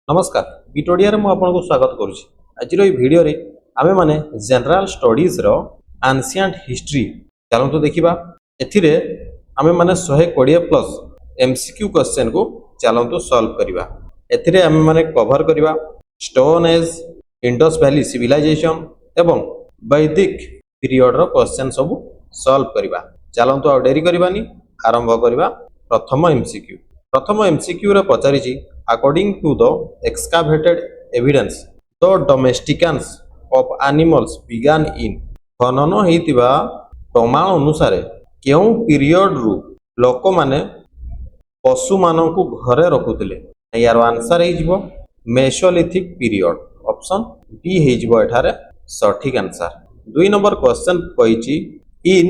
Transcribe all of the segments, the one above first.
नमस्कार विटोडिया रे मु आपनको स्वागत करूछि। आजिर ई वीडियो रे आमे माने जनरल स्टडीज रो एंशिएंट हिस्ट्री चलंतु देखिबा। एथिरे आमे माने 120 प्लस एमसीक्यू क्वेश्चन को चलंतु सॉल्व करिबा। एथिरे आमे माने कवर करिबा stone age, Indus valley civilization एवं वैदिक पीरियड रो क्वेश्चन सब सॉल्व करिबा। चलंतु आ डेरी करिबानी आरंभ करिबा। प्रथम एमसीक्यू रे पचारि छी according to the excavated evidence the domesticance of animals began in खनन हेतिबा प्रमाण अनुसार केउ पीरियड रु लोक माने पशु मानकु घरे रखुतिले। यार आंसर हे जिवो मेसोलिथिक पीरियड, ऑप्शन बी हे जिवो एठारे सठिक आंसर। 2 नंबर क्वेश्चन कहिछि in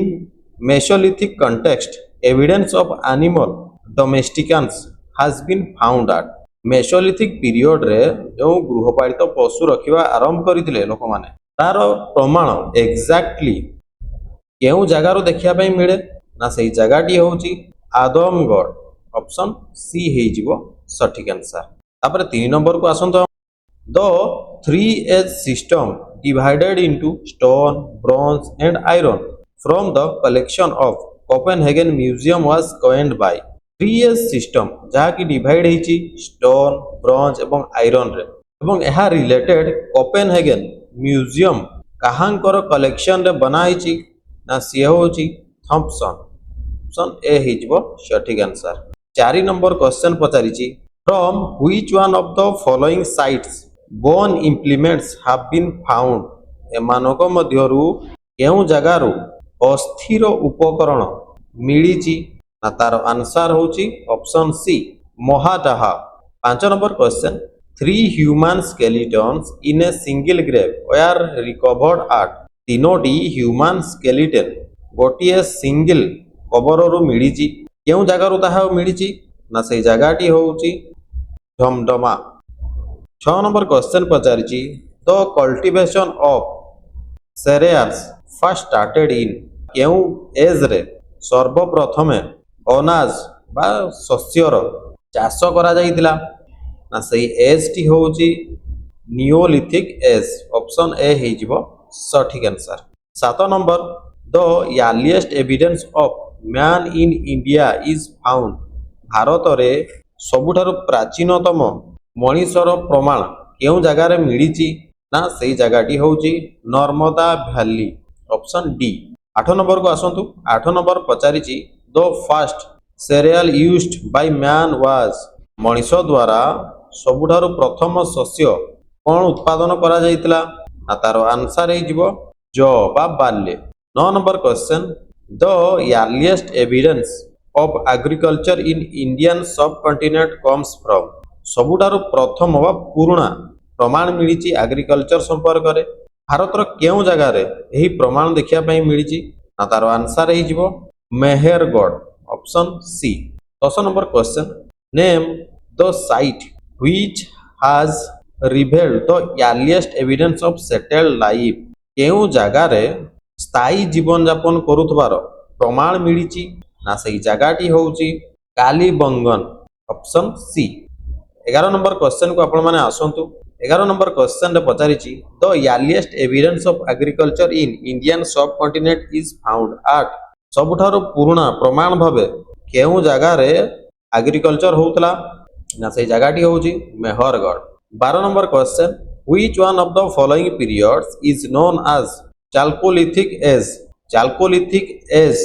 mesolithic context evidence of animal domestication has been found at mesolithic period रे जो गृहपालित पशु रखिबा आरंभ करथिले लोक माने तार प्रमाण एग्जैक्टली केउ जगह रो देखिया पई मिले ना सही जगहटी होची आदमगढ़, ऑप्शन सी हे जिवो सठिक आंसर। तापर 3 नंबर को आसंतो the 3 age system divided into stone, bronze and iron from the collection of Copenhagen museum was coined by 3 age system जहा की डिवाइड हेची स्टोन, ब्रोंज एवं आयरन रे एवं एहा रिलेटेड कोपेनहेगन म्यूजियम कहांकर कलेक्शन रे बनाइची ना सी होची थॉम्पसन, ऑप्शन ए हिजबो सठिक आंसर। 4 नंबर क्वेश्चन पचारिची from which one of the following sites bone implements have been found एमानक मध्यरु केउ जगारु अस्थिर उपकरण मिलिची ना तार आंसर होची ऑप्शन सी मोहाडाहा। 5 number question 3 human skeletons in a single grave were recovered at 3टी ह्यूमन स्केलेटन गोटिए सिंगल कबर रु मिलिची केउ जगह रु ताहा मिलिची ना सही जगहटी होची ढमढमा। 6 नंबर क्वेश्चन पचारिची the cultivation of cereals first started in केउ एज रे सर्वप्रथमे अनाज बा शस्यर चाष करा जाइतिला ना सही एज टी होची नियोलिथिक एज, ऑप्शन ए हे जिवो सठिक answer. 7 number the earliest evidence of man in India is found Bharat रे सबुठारु प्राचीनतम मनीषर प्रमाण केउ जगह रे मिलिची ना सही जगहटी होची Narmada valley, option D. 8 number को आसंतु। 8 नंबर पचारिची the first cereal used by man was मनीष द्वारा सबुठारु प्रथम शस्य कोन उत्पादन करा जाइतिला ना तार आंसर हे जिवो जौ बा barley. 9 number question the earliest evidence of agriculture in Indian सब कॉन्टिनेंट कम्स फ्रॉम सबुठारु प्रथम बा पुराना प्रमाण मिलिची एग्रीकल्चर संपर्क रे भारत रो केउ जगह रे एही प्रमाण देखिया पई मिलिची ना तार आंसर हे जिवो Mehrgarh, option C. 10 number question name the site which has revealed the earliest evidence of settled life केउ जगह रे स्थायी जीवन यापन करुथबार प्रमाण मिलिची ना सही जगहटी होची Kalibangan, option C. 11 number question को आपण माने आसंतु। 11 नंबर क्वेश्चन रे पचारिची the earliest evidence of agriculture in Indian subcontinent is found at सबुठारु पुराना प्रमाण भावे केउ जगह रे एग्रीकल्चर होतला ना सही जगहटी होची Mehrgarh. 12 number question which one of the following periods is known as chalcolithic age chalcolithic age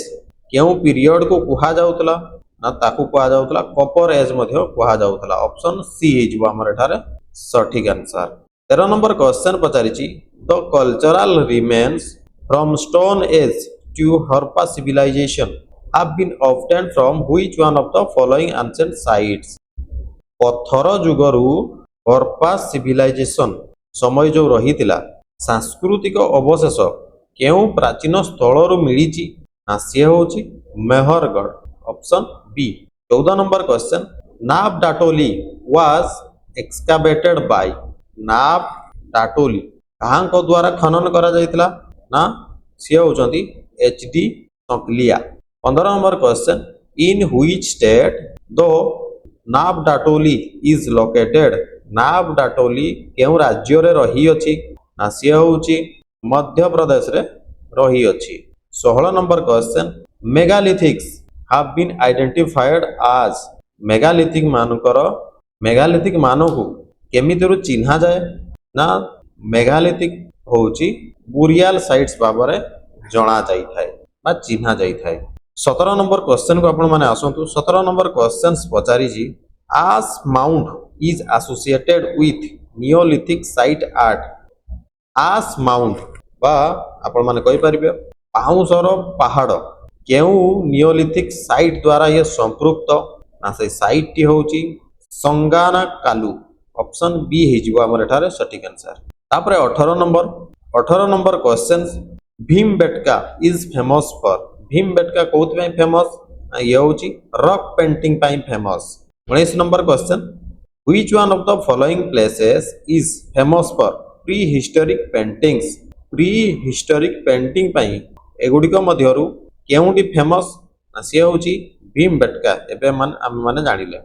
केउ पीरियड को कुहा जाउतला ना ताकू कुहा जाउतला कॉपर एज मध्ये कुहा जाउतला, ऑप्शन सी हे जिवो हमर एठारे सठिक आंसर। 13 नंबर क्वेश्चन पचारिची the cultural remains from stone age to Harappa civilization have been obtained from which one of the following ancient sites पत्थर जुगरु हरप्पा सिविलाइजेशन समय जो रहितिला सांस्कृतिक अवशेष केउ प्राचीन स्थल रु मिलिची ना सी होची Mehrgarh, option B. 14 number question now डाटोली was एक्सकावेटेड bye नाव डाटोली कहांको द्वारा खनन करा जाइतिला ना सी होचंती HD Sankalia. 15 number question in which state the now डाटोली is located नाब डाटोली केउ राज्य रे रही अछि ना सी होउची मध्य प्रदेश रे रही अछि 16 number question megalithics have been identified as megalithic मानकर मेगालिथिक मानकु केमितिरु चिन्हा जाए ना मेगालिथिक होउची बुरियाल साइट्स बाबरे जणा जाई थाए बा चिन्हा जाई थाए 17 नंबर क्वेश्चन को आपण माने आसंतु 17 नंबर क्वेश्चंस पचारी जी ash mound is associated with neolithic site at ash mound बा आपण माने कहि परिबे पाउसर पहाड़ केउ नियोलिथिक साइट द्वारा ये संपृक्त ना से साइट टी होउची संगाना कालू ऑप्शन बी हिजबो हमर एठारे सटीक आंसर तापरे 18 number questions Bhimbetka is famous for Bhimbetka कोउत में फेमस ये होउची रॉक पेंटिंग पाई famous 19 number question which one of the following places is famous for prehistoric paintings prehistoric painting पाई एगुडिक मध्यरु केउंटी फेमस सी होउची भीमबेटका एबे आम माने जानिले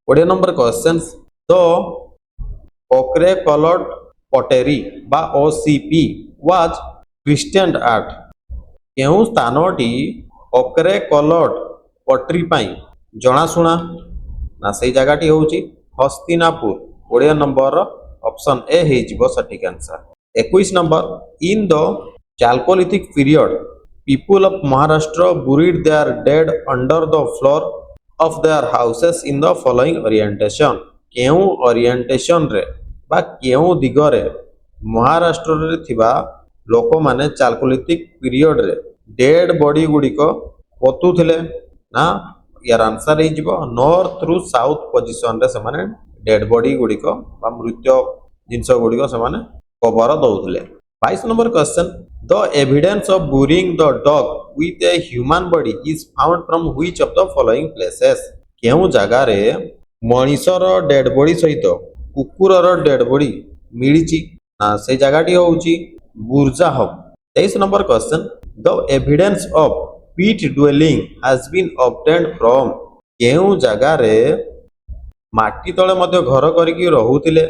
20 number questions the ochre coloured pottery बा ओसीपी वाज क्रिस्टियन आर्ट केउ स्थानटी ओक्रे कलर्ड पटरी पाई जणाशुना ना से जगहटी होउची हस्तिनापुर 20 नंबर ऑप्शन ए हेजिबो सटीक answer 21 number in the Chalcolithic period, people of Maharashtra buried their dead under the floor of their houses in the following orientation. केउ orientation रे बा केउ दिगरे महाराष्ट्र रे थिबा लोक माने चाल्कोलिथिक पीरियड रे डेड बॉडी गुडी को पोतुथिले ना यार आंसर हिजबो नॉर्थ थ्रू साउथ पोजीशन रे समाने डेड बॉडी गुडी को बा मृत्यु जिंस गुडी को समाने कवर दउथिले 22 number question the evidence of burying the dog with a human body is found from which of the following places केउ जगह रे मनीषर डेड बॉडी सहित कुकुरर डेड बॉडी मिलिची ना से जगहटी होउची Burzahom 23 number question the evidence of pit dwelling has been obtained from केउ जगह रे माटी तळे मध्ये घर करिकि रहुतिले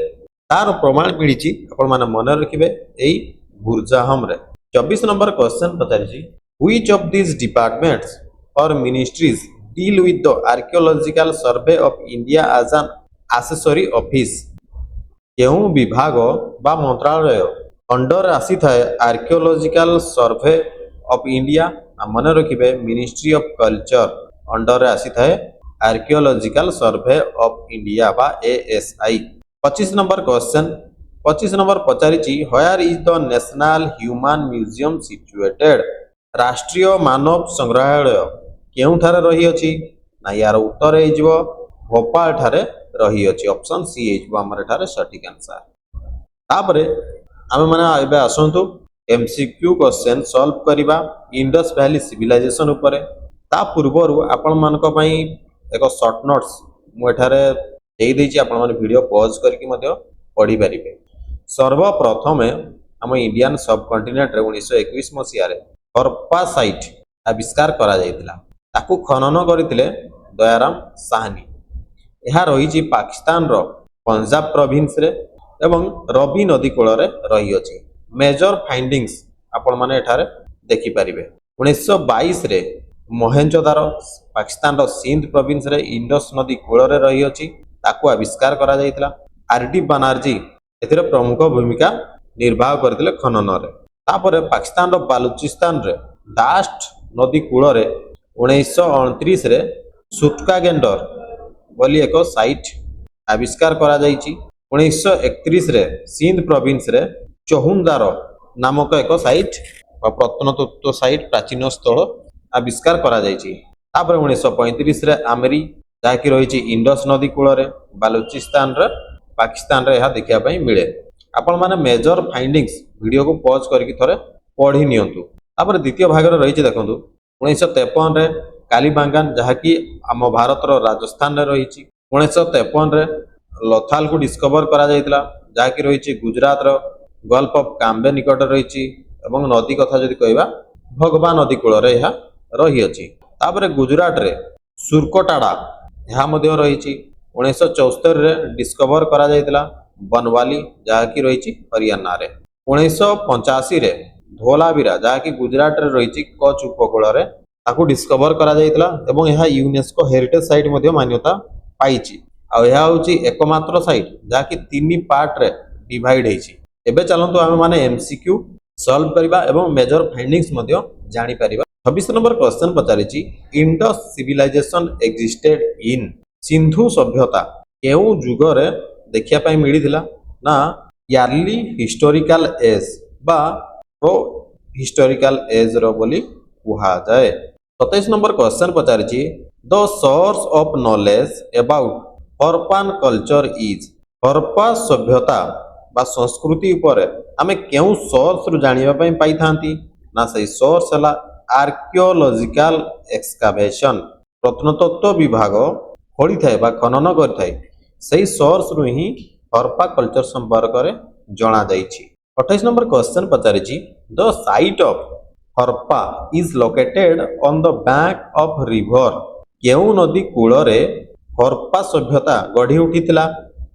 तार प्रमाण मिलिची आपण माने मन रखिबे एई बुरजाहम रे 24 नंबर क्वेश्चन पचारिछि which of this departments or ministries deal with the archaeological survey of India as an accessory office केउ विभाग बा मंत्रालय अंडर आसी थाए आर्कियोलॉजिकल सर्वे ऑफ इंडिया मन रखिबे मिनिस्ट्री ऑफ कल्चर अंडर आसी थाए आर्कियोलॉजिकल सर्वे ऑफ इंडिया बा एएसआई 25 नंबर क्वेश्चन 25 नंबर पचारिछि where is the national human museum situated राष्ट्रीय मानव संग्रहालय केउ ठारे रही अछि ना यार उत्तर हेजिवो भोपाल ठारे रही अछि ऑप्शन सी हेजिवो हमर ठारे सटीक आंसर तापरे आमे माने एबे आसंतु एमसीक्यू क्वेश्चन सॉल्व करिबा इंडस वैली सिविलाइजेशन उपरे ता पूर्वरु आपण मानक पई एक शॉर्ट नोट्स मु एठारे देई दैछि आपण माने वीडियो पॉज करके मध्य पढी परिबे सर्वप्रथमे हम इंडियन सब कॉन्टिनेंट रे 1921 मसिया रे हरप्पा साइट आविष्कार करा जायतिला ताकू खनन करथिले दयाराम साहनी यह रही पाकिस्तान रो पंजाब प्रोविंस रे एवं रवि नदी कूल रे रही अछि मेजर फाइंडिंग्स आपण माने एठारे देखि परिबे 1922 रे मोहेंजोदारो पाकिस्तान रो सिंध प्रोविंस रे इंडस नदी कूल रे रही अछि ताकू आविष्कार करा जायतिला आरडी बनर्जी एथिरे प्रमुख भूमिका निर्वाह करथिले खनन रे तापरे पाकिस्तान रो बालूचिस्तान रे दास्ट नदी कूल रे 1929 रे सुटका गेंडर बोली एक साइट आविष्कार करा जायछि 1931 रे सिंध प्रोविंस रे चहुंदार नामक एक साइट प्रत्नतत्व साइट प्राचीन स्थल आविष्कार करा जायछि तापर 1935 रे आमेरी जाकी रही इंडस नदी कूल रे बालूचिस्तान रे पाकिस्तान रे यह देखिया पई मिले आपण माने मेजर फाइंडिंग्स वीडियो को पॉज करके थरे पढ़ी नियंतु तापर द्वितीय भाग रे रही देखंतु 1953 रे कालीबांगान जहाँकि आम भारत राजस्थान रे रही 1953 रे लोथाल को डिस्कवर करा जायतिला जहाँकि रही गुजरात रो गल्फ ऑफ काम्बे निकट रही एवं नदी कथा जदि कहबा भगवान नदी कूल रे रही अछि तापर गुजरात रे सुरकोटाड़ा यह मध्य रही 1974 डिस्कवर करा जायतिला बनवाली जहाँकि रही हरियाणा रे 1985 धोलावीरा जहाँकि गुजरात रे रही कच्छ उपकूल रे ताकू डिस्कवर करा जायतिला एवं यह यूनेस्को हेरिटेज साइट मध्ये मान्यता पाइछि आ यह होची एकमात्र साइट जहाँकि 3 पार्ट रे डिवाइड हेछि। एबे चलंतु आमे माने एमसीक्यू सॉल्व करिबा एवं मेजर फाइंडिंग्स मध्ये जानि परिबा। 26 नंबर क्वेश्चन पचारिछि Indus civilization existed in Sindhu सभ्यता केउ जुगरे देखिया पई मिलिथिला ना यारली हिस्टोरिकल एज बा प्रो हिस्टोरिकल एज रो बोली कुहा जाए। 27 नंबर क्वेश्चन पचारिछि the source of knowledge about Harappan culture is Harappa सभ्यता बा संस्कृति उपरे आमे केउ सोर्स रु जानिबा पई पाई थांती ना सही सोर्स हला आर्कियोलॉजिकल एक्सकावेशन प्रत्नतत्व विभाग खोली थाए बा खनन करि थाए सही सोर्स रु ही हरप्पा कल्चर संपर्क रे जणा जाईछि। 28 नंबर क्वेश्चन पचारिछि the site of Harappa is located on the bank of river केउ नदी कूल रे हरप्पा सभ्यता गढ़ी उठितिला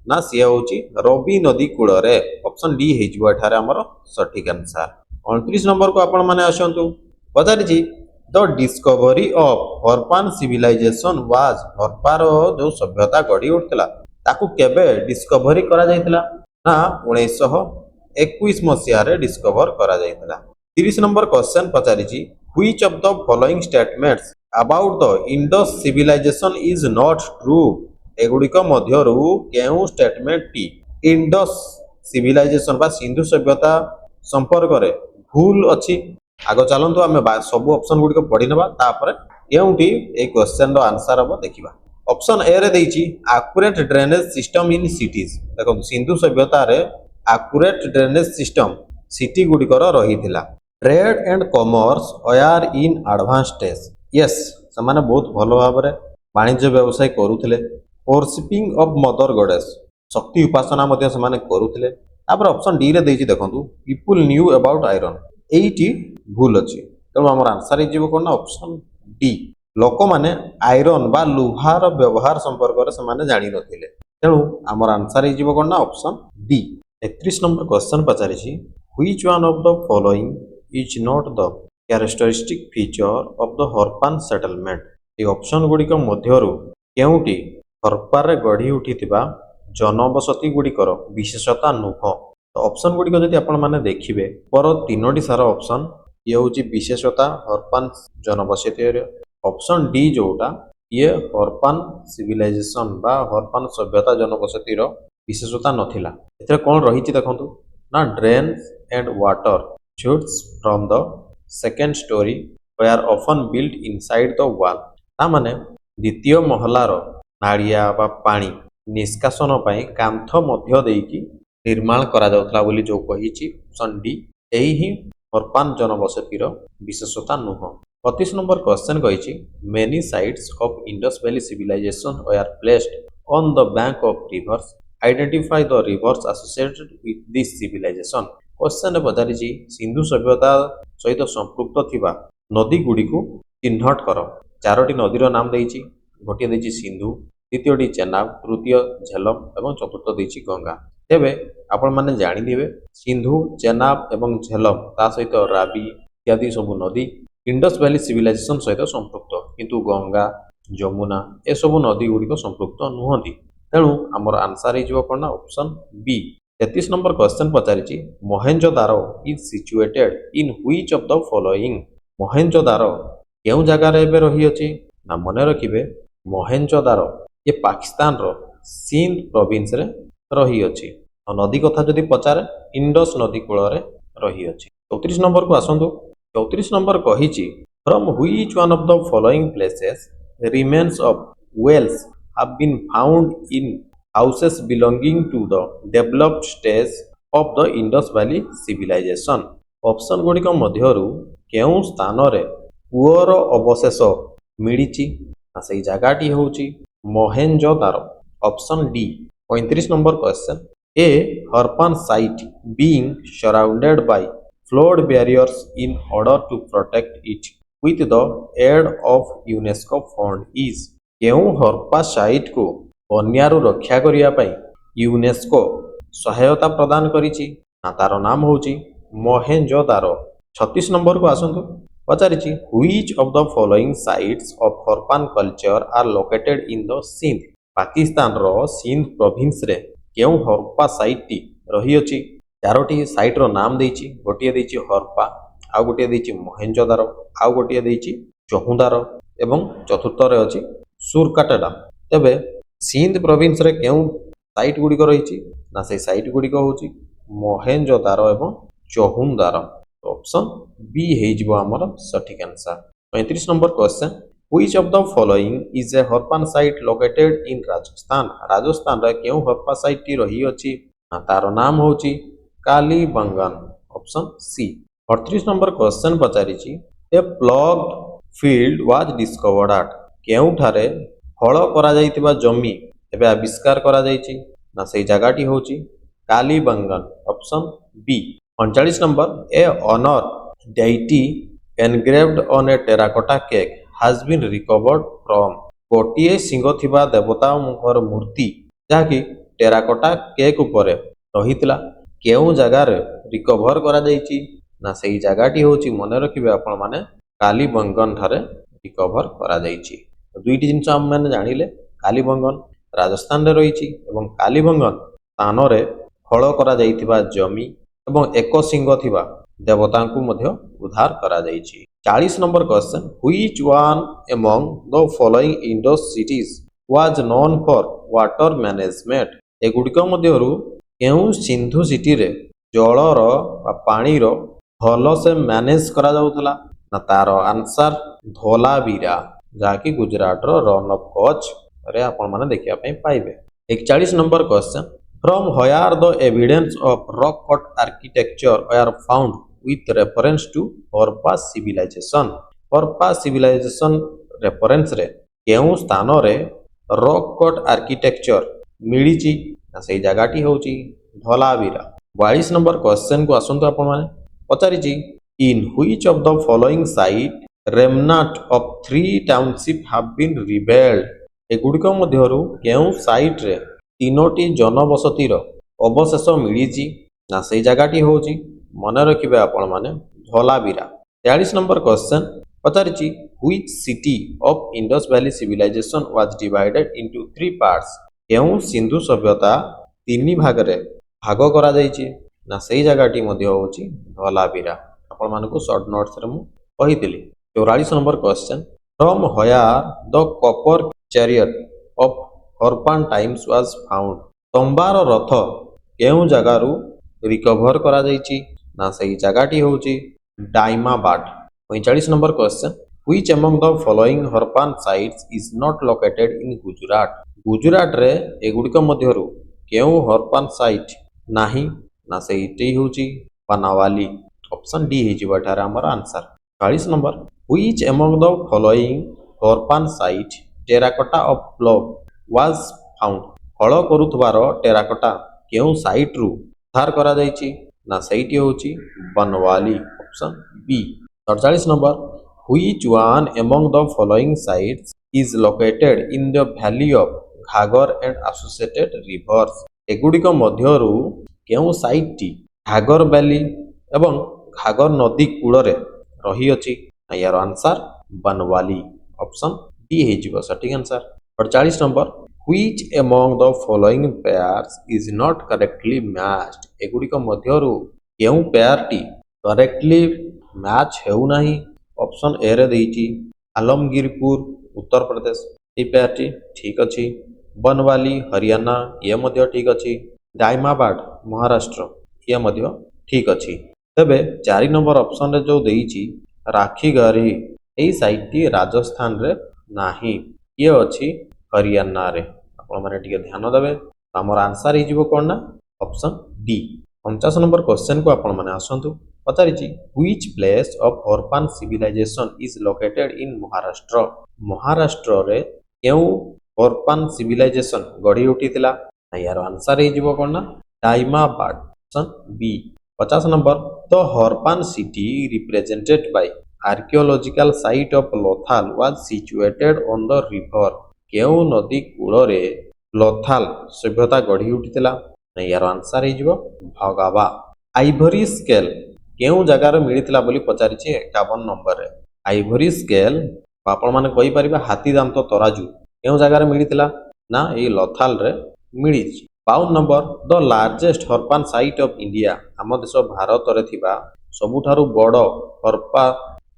ना सी होची रवि नदी कूल रे ऑप्शन डी हेजिबो एठारे हमर सठिक आंसर। 29 नंबर को आपण माने आसंतु पचारिछि the discovery of Harappan civilization was हरप्पार जो सभ्यता गढ़ी उठितिला ताकू केबे डिस्कवरी करा जायतिला ना 1921 मसिया रे डिस्कवर करा जायतिला। 30 नंबर क्वेश्चन पचारिछि which of the following statements about the Indus civilization is not true एगुड़िक मध्यरु केउ स्टेटमेंट टी इंडस सिविलाइजेशन बा सिंधु सभ्यता संपर्क रे भूल अछि। आगो चलंतु आमे सब ऑप्शन गुडी को पढी नबा तापर केउटी ए क्वेश्चन रो आंसर हबो देखिबा। ऑप्शन ए रे देइछि accurate drainage system in cities देखो सिंधु सभ्यता रे एक्यूरेट ड्रेनेज सिस्टम सिटी गुडी को रहिथिला। Trade and commerce are in advance stage यस समाने बहुत भलो भाबरे वाणिज्य व्यवसाय करूथिले worshipping of mother goddess Shakti उपासना मध्ये समाने करूथिले। तापर ऑप्शन डी रे देइछि देखंतु people knew about iron eighty भूल अछि तेणु हमर आंसर हे जीवो कोन ऑप्शन डी लोक माने आयरन बा लोहार व्यवहार संपर्क रे समाने जानि नथिले तेणु हमर आंसर हे जीवो कोन ऑप्शन डी। 31 नंबर क्वेश्चन पचारिछि which one of the following is not the characteristic feature of the Harappan settlement A option गुडी को मध्यरु केउटी हरप्पा रे गढ़ी उठितिबा जनबसति गुड़िकर विशेषता नुह। तो ऑप्शन गुड़िक जदि आपण माने देखिबे पर तीनोटी सारा ऑप्शन ये होची विशेषता हरप्पान जनबसति ऑप्शन डी जोटा ये हरप्पान सिविलाइजेशन बा हरप्पान सभ्यता जनबसति रो विशेषता नथिला। एथरे कोन रहिछि देखंतु ना drains and water chutes from the second storey were often built inside the wall ता माने द्वितीय महलार नाड़िया बा पानी निष्कासन पई कांथ मध्य देकी निर्माण करा जाउतला बोली जो कहिछि ऑप्शन डी एही ही हरप्पान जनबसतिर विशेषता नुह। 25 नंबर क्वेश्चन कहिछि many sites of Indus valley civilization are placed on the bank of rivers identify the rivers associated with this civilization. Question पचारिछि सिंधु सभ्यता सहित संपृक्त थिबा नदी गुडी को चिन्हट कर चारोटी नदीर नाम देइछि गोटे देइछि सिंधु द्वितीयटी चेनाब तृतीय झेलम एवं चतुर्थ देइछि गंगा। तेबे आपण माने जानि दिबे सिंधु चेनाब एवं झेलम ता सहित रावी इत्यादि सब नदी इंडस वैली सिविलाइजेशन सहित संपृक्त किंतु गंगा जमुना ए सब नदी गुडी को संपृक्त नुहंती तेणु हमर आंसर हिजो कोन ऑप्शन बी। 33 नंबर क्वेश्चन पचारिछि Mohenjodaro is situated in which of the following Mohenjodaro केउ जगह रे बे रही अछि ना मने रखिबे मोहेंजोदारो ये पाकिस्तान रो सिंध प्रोविंस रे रही अछि और नदी कथा जदि पचारे इंडस नदी कूल रे रही अछि। 34 नंबर को आसंतु 34 नंबर कहिछि from which one of the following places remains of wells have been found in houses belonging to the developed stage of the Indus valley civilization. Option गुड़िक मध्यरु केउ स्थान रे कुओर अवशेष मिलिछि सेही जगहटी होउछि Mohenjodaro option D. 35 number question a Harappan site being surrounded by flood barriers in order to protect it with the aid of UNESCO fund is केउ हरप्पा साइट को ବନ୍ୟାରୁ ରକ୍ଷା କରିବା ପାଇଁ ୟୁନେସ୍କୋ ସହାୟତା ପ୍ରଦାନ କରିଛି? ନା ତାର ନାମ ହେଉଛି ମହେଞ୍ଜୋଦାରୋ। 36 ନମ୍ବରକୁ ଆସନ୍ତୁ। ପଚାରିଛି which of the following sites of Harappan culture are located in the Sindh? ପାକିସ୍ତାନର ସିନ୍ଧ ପ୍ରୋଭିନ୍ସରେ କେଉଁ ହରପ୍ପା ସାଇଟ୍ଟି ରହିଅଛି? ଚାରୋଟି ସାଇଟ୍ର ନାମ ଦେଇଛି। ଗୋଟିଏ ଦେଇଛି ହରପ୍ପା, ଆଉ ଗୋଟିଏ ଦେଇଛି ମହେଞ୍ଜୋଦାରୋ, ଆଉ ଗୋଟିଏ ଦେଇଛି ଚହୁଦାରୋ ଏବଂ ଚତୁର୍ଥରେ ଅଛି ସୁରକାଟେଡା। ତେବେ ସିନ୍ଧ ପ୍ରୋଭିନ୍ସରେ କେଉଁ ସାଇଟ୍ ଗୁଡ଼ିକ ରହିଛି? ନା ସେଇ ସାଇଟ୍ ଗୁଡ଼ିକ ହେଉଛି ମହେଞ୍ଜୋଦାରୋ ଏବଂ ଚହୁଦାରୋ। ଅପସନ୍ ବି ହେଇଯିବ ଆମର ସଠିକ୍ answer. 35 number question which of the following is a Harappan site located in Rajasthan? ରାଜସ୍ଥାନରେ କେଉଁ ହରପ୍ପା ସାଇଟ୍ଟି ରହିଅଛି? ନା ତାର ନାମ ହେଉଛି Kalibangan. Option C. 38 number question ପଚାରିଛି a ploughed field was discovered at? କେଉଁଠାରେ ହଳ କରାଯାଇଥିବା ଜମି ଏବେ ଆବିଷ୍କାର କରାଯାଇଛି? ନା ସେଇ ଜାଗାଟି ହେଉଛି Kalibangan. Option B. 39 number a ଅନର deity engraved on a terracotta cake has been recovered from? ଗୋଟିଏ ଶିଙ୍ଗ ଥିବା ଦେବତାଙ୍କର ମୂର୍ତ୍ତି ଯାହାକି ଟେରାକୋଟା କେକ୍ ଉପରେ ରହିଥିଲା କେଉଁ ଜାଗାରେ ରିକଭର କରାଯାଇଛି? ନା ସେଇ ଜାଗାଟି ହେଉଛି ମନେ ରଖିବେ ଆପଣମାନେ କାଲିବଙ୍ଗନ ଠାରେ ରିକଭର କରାଯାଇଛି। ଦୁଇଟି ଜିନିଷ ଆମମାନେ ଜାଣିଲେ କାଲିବଙ୍ଗନ ରାଜସ୍ଥାନରେ ରହିଛି ଏବଂ କାଲିବଙ୍ଗନ ସ୍ଥାନରେ ହଳ କରାଯାଇଥିବା ଜମି ଏବଂ ଏକ ଶିଙ୍ଗ ଥିବା ଦେବତାଙ୍କୁ ମଧ୍ୟ ଉଦ୍ଧାର କରାଯାଇଛି। 40 number question which one among the following Indus cities was known for water management? ଏଗୁଡ଼ିକ ମଧ୍ୟରୁ କେଉଁ ସିନ୍ଧୁ ସିଟିରେ ଜଳର ବା ପାଣିର ଭଲସେ ମ୍ୟାନେଜ କରାଯାଉଥିଲା? ନା ତାର ଆନ୍ସର ଧୋଲାବିରା, ଯାହାକି ଗୁଜରାଟର ରନ୍ ଅଫ୍ କଚ୍ଛରେ ଆପଣମାନେ ଦେଖିବା ପାଇଁ ପାଇବେ। 41 number question from where the evidence of rock cut architecture were found with reference to Harappa civilization? Harappa civilization ରେଫରେନ୍ସରେ କେଉଁ ସ୍ଥାନରେ ରକ୍ କଟ୍ ଆର୍କିଟେକ୍ଚର ମିଳିଛି? ନା ସେଇ ଜାଗାଟି ହେଉଛି ଧୋଲାବିରା। 42 ନମ୍ବର କ୍ୱେଶ୍ଚନକୁ ଆସନ୍ତୁ ଆପଣମାନେ। ପଚାରିଛି in which of the following site remnant of 3 township have been revealed? ଏଗୁଡ଼ିକ ମଧ୍ୟରୁ କେଉଁ ସାଇଟ୍ରେ 3ଟି ଜନବସତିର ଅବଶେଷ ମିଳିଛି? ନା ସେଇ ଜାଗାଟି ହେଉଛି ମନେ ରଖିବେ ଆପଣମାନେ ଧୋଲାବିରା। 43 ନମ୍ବର କ୍ୱେଶ୍ଚନ୍ ପଚାରିଛି which city of Indus valley civilization was divided into 3 parts? କେଉଁ ସିନ୍ଧୁ ସଭ୍ୟତା 3 ଭାଗରେ ଭାଗ କରାଯାଇଛି? ନା ସେଇ ଜାଗାଟି ମଧ୍ୟ ହେଉଛି ଧୋଲାବିରା। ଆପଣମାନଙ୍କୁ ସର୍ଟ ନୋଟ୍ସରେ ମୁଁ କହିଥିଲି। 44 number question from where the copper chariot of Harappan times was found? ତମ୍ବାର ରଥ କେଉଁ ଜାଗାରୁ ରିକଭର କରାଯାଇଛି? ନା ସେଇ ଜାଗାଟି ହେଉଛି Daimabad. 45 number question which among the following Harappan sites is not located in Gujarat? ଗୁଜରାଟରେ ଏଗୁଡ଼ିକ ମଧ୍ୟରୁ କେଉଁ ହରପାନ ସାଇଟ୍ ନାହିଁ? ନା ସେଇଟି ହେଉଛି ବାନାୱାଲି। ଅପସନ୍ ଡି ହେଇଯିବ ଏଠାରେ ଆମର answer. 40 number which among the following Harappan site terracotta of plough was found? ହଳ କରୁଥିବାର ଟେରାକୋଟା କେଉଁ ସାଇଟ୍ରୁ ଉଦ୍ଧାର କରାଯାଇଛି? ନା ସେଇଟି ହେଉଛି Banawali. Option B. 47 number which one among the following sites is located in the valley of Ghaggar and associated rivers? ଏଗୁଡ଼ିକ ମଧ୍ୟରୁ କେଉଁ ସାଇଟ୍ଟି ଘାଗର ଭ୍ୟାଲି ଏବଂ ଘାଗର ନଦୀ କୂଳରେ ରହିଅଛି? ନା ୟାର ଆନ୍ସର ବନୱାଲି। ଅପସନ୍ ଡି ହେଇଯିବ ସଠିକ୍ answer. 48 number which among the following pairs is not correctly ମ୍ୟାଚ୍ଡ? ଏଗୁଡ଼ିକ ମଧ୍ୟରୁ କେଉଁ ପେୟାରଟି କରେକ୍ଟଲି ମ୍ୟାଚ୍ ହେଉନାହିଁ? ଅପସନ୍ ଏରେ ଦେଇଛି ଆଲମଗିରପୁର ଉତ୍ତରପ୍ରଦେଶ, ଏହି ପେୟାରଟି ଠିକ୍ ଅଛି। ବନୱାଲି ହରିୟାଣା, ଇଏ ମଧ୍ୟ ଠିକ୍ ଅଛି। ଡାଇମାବାଡ ମହାରାଷ୍ଟ୍ର, ଇଏ ମଧ୍ୟ ଠିକ୍ ଅଛି। ତେବେ 4 ନମ୍ବର ଅପସନରେ ଯେଉଁ ଦେଇଛି ରାଖିଗରି, ଏହି ସାଇଟ୍ଟି ରାଜସ୍ଥାନରେ ନାହିଁ, ଇଏ ଅଛି ହରିୟାଣାରେ। ଆପଣମାନେ ଟିକେ ଧ୍ୟାନ ଦେବେ। ଆମର ଆନ୍ସର ହେଇଯିବ କ'ଣ ନା ଅପସନ୍ ଡି। 49 ନମ୍ବର କ୍ୱେଶ୍ଚନକୁ ଆପଣମାନେ ଆସନ୍ତୁ। ପଚାରିଛି which place of Harappan civilization is located in Maharashtra? ମହାରାଷ୍ଟ୍ରରେ କେଉଁ ହରପାନ ସିଭିଲାଇଜେସନ ଗଢ଼ି ଉଠିଥିଲା? ଏହାର ଆନ୍ସର ହେଇଯିବ କ'ଣ ନା Daimabad. Option B. 50 number the Harappan city represented by archaeological site of Lothal was situated on the river? କେଉଁ ନଦୀ କୂଳରେ लोथाल सभ्यता गढ़ी उठिथिला यार आंसर हो भगावा आइभरी स्केल केउ जगार मिलिथिला बोली पचारिछि 51 नंबर रे आइभरी स्केल आपण माने कहि परिबा हाथी दांत तराजू केउ जगार मिलिथिला ना ए लोथाल रे मिलिछि 52 number the largest Harappan site of India आम देश भारत रे थिबा सबुठारु बड़ हरपा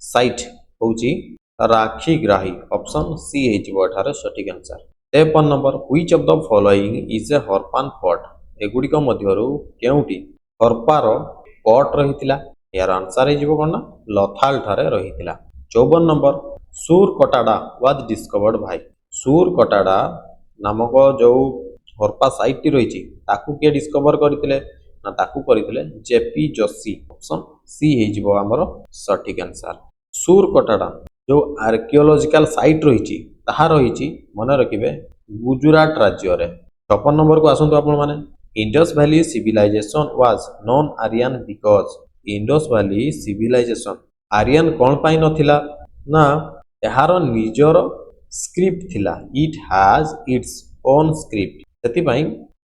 साइट होउछि राखी ग्राही ऑप्शन सी हेजिबो एठारे सटीक answer 53 number which of the following is a Harappan fort एगुड़िक मध्यरु केउटी हरपार पट रहितिला यार आंसर हेजिबो कोन लथाल ठारे रहितिला 54 नंबर सूर कटाडा वाज डिस्कवर्ड भाई सूर कटाडा नामक जो हरपा साइट टी रहिछि ताकू के डिस्कवर करथिले ना ताकू करथिले जेपी जोशी ऑप्शन सी हेजिबो हमर सटीक आंसर सूर कटाडा जो आर्कियोलॉजिकल साइट रहिछि ताहा रहिछि मन रखिबे गुजरात राज्य रे 56 नंबर को आसंतु आपण माने Indus valley civilization was non Aryan because Indus valley civilisation Aryan कोन पाई नथिला ना एहार निजर स्क्रिप्ट थिला it has its own script सेति पाई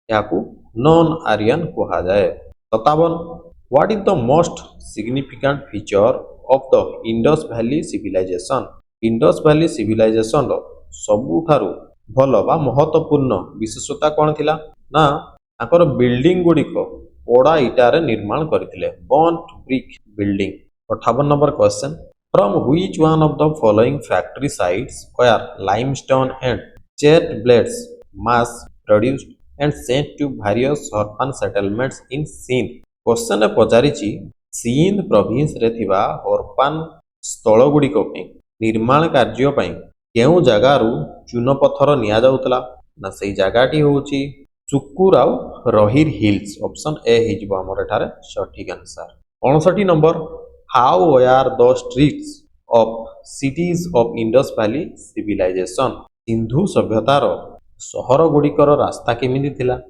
याकू नॉन आर्यन कहा जाए 57 what is the most significant feature of the Indus valley civilization Indus valley civilization रो सबुठारु भल बा महत्वपूर्ण विशेषता कौन थिला ना आकर बिल्डिंग गुड़िक पोड़ा इटारे निर्माण करथिले burnt brick building 58 number question from which one of the following factory sites where limestone and chert blades mass produced and sent to various Harappan settlements in Sindh question पचारिछि सिंध प्रोविंस रे थिबा हरपान स्थल गुड़िक निर्माण कार्य पई केउ जगारू चून पत्थर निया जाउतला ना सेई जगाटी होउची चुकुर आउ रहीर हिल्स ऑप्शन ए हिजबो हमर एठारे सटीक answer 59 number how were the streets of cities of Indus valley civilisation Sindhu सभ्यतार सहर गुड़िकर रास्ता केमिति थिला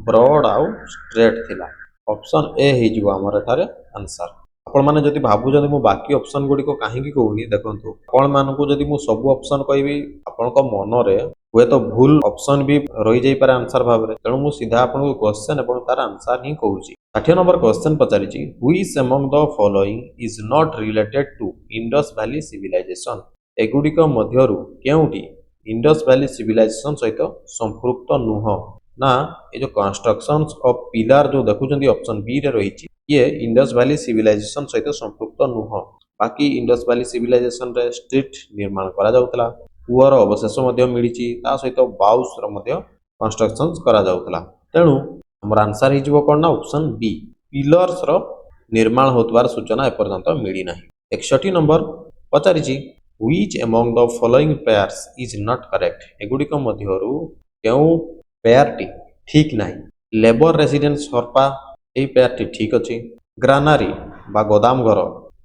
ब्रॉड आउ स्ट्रेट थिला ऑप्शन ए हिजबो हमर एठारे आंसर आपण माने जदि भाबु जदि मु बाकी ऑप्शन गुडी को काहे की कहूनी देखंतु आपण मानकु जदि मु सब ऑप्शन कहबी आपण को मन रे हुए तो भूल ऑप्शन भी रही जाई पारे आंसर भाबरे तेणु मु सीधा आपण को क्वेश्चन एवं तार आंसर ही कहूची 60 नंबर क्वेश्चन पचारिची which among the following is not related to Indus valley civilisation एगुडी को मध्यरु केउटी इंडस वैली सिविलाइजेशन सहित संपृक्त नुह ना ये जो कंस्ट्रक्शंस ऑफ पिलर जो देखुचंदी ऑप्शन बी रे रहिची ये इंडस वैली सिविलाइजेशन सहित संपृक्त नुह बाकी इंडस वैली सिविलाइजेशन रे स्ट्रीट निर्माण करा जाउतला पुअर अवशेष मध्ये मिलिची ता सहित बाउस रो मध्ये कंस्ट्रक्शंस करा जाउतला तेणु हमर आंसर हिजबो कोन ऑप्शन बी पिलर्स रो निर्माण होतवार सूचना एपर्यंत मिली नाही 61 नंबर पचारिची which among the following pairs is not correct एगुडी को मध्यरु केउ पेयरटी ठीक नाही लेबर रेसिडेंस हरपा ए पेयरटी ठीक अछि ग्रानारी बा गोदाम घर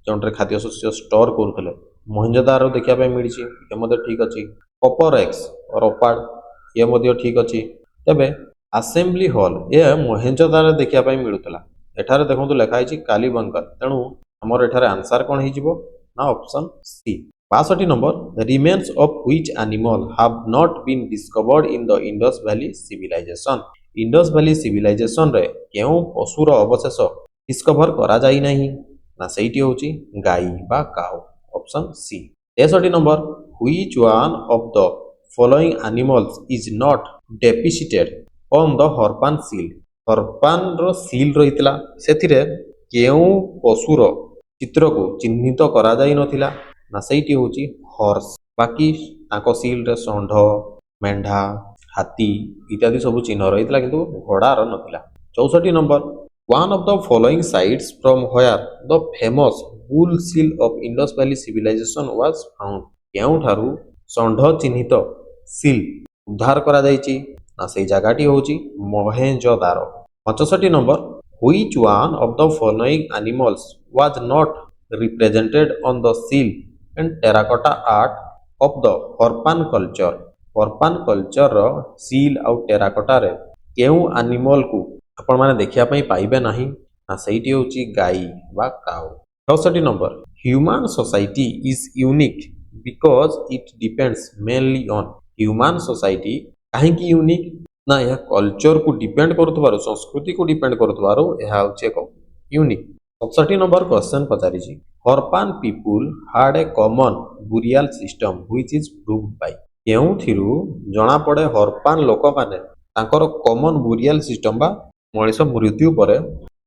जोंट्रे खाद्य शस्य स्टोर करथले मोहनजोदारो देखिया पे मिलिछि ए मध्ये ठीक अछि कॉपर एक्स और ओपाड ये मध्ये ठीक अछि तबे असेंबली हॉल ए मोहनजोदारो देखिया पे मिलुतला एठारे देखंतु लेखा हिछि कालीबंकर तेणु हमर एठारे आंसर कोन हिजिबो ना option C 62 number the remains of which animal have not been discovered in the Indus valley civilization Indus valley civilization रे केउ पशुर अवशेष डिस्कवर करा जाई नाही ना सेठी होची गाई बा cow option C 63 number which one of the following animals is not depicted on the Harappan seal Harappan रो सील रहितला सेथिरे केउ पशुर चित्र को चिन्हित करा जाई नथिला ना सेठी होची हॉर्स बाकी ताको सील रे षंढ मेंढा हाथी इत्यादि सब चिन्ह रहितला किंतु घोड़ा रो नथिला 64 number one of the following sites from where the famous bull seal of Indus valley civilization was found केउ ठारू षंढ चिन्हित सील उद्धार करा जायछि ना सेई जगाटी होची Mohenjodaro 65 number which one of the following animals was not represented on the seal and terracotta art of the Harappan culture रो सील आउ टेराकोटा रे केउ एनिमल को आपण माने देखिया पई पाइबे नाही ना सेठी होची गाई बा cow 64 number human society is unique because it depends mainly on human society काहे की यूनिक ना यह कल्चर को डिपेंड करुथबारु संस्कृति को डिपेंड करुथबारु यह होची एक यूनिक 67 नंबर क्वेश्चन पचारिछि Harappan people had a common burial system which is proved by केउथिरु जणा पड़े हरपान लोक माने तांकर कॉमन बुरियल सिस्टम बा मଣିଷ मृत्यु परे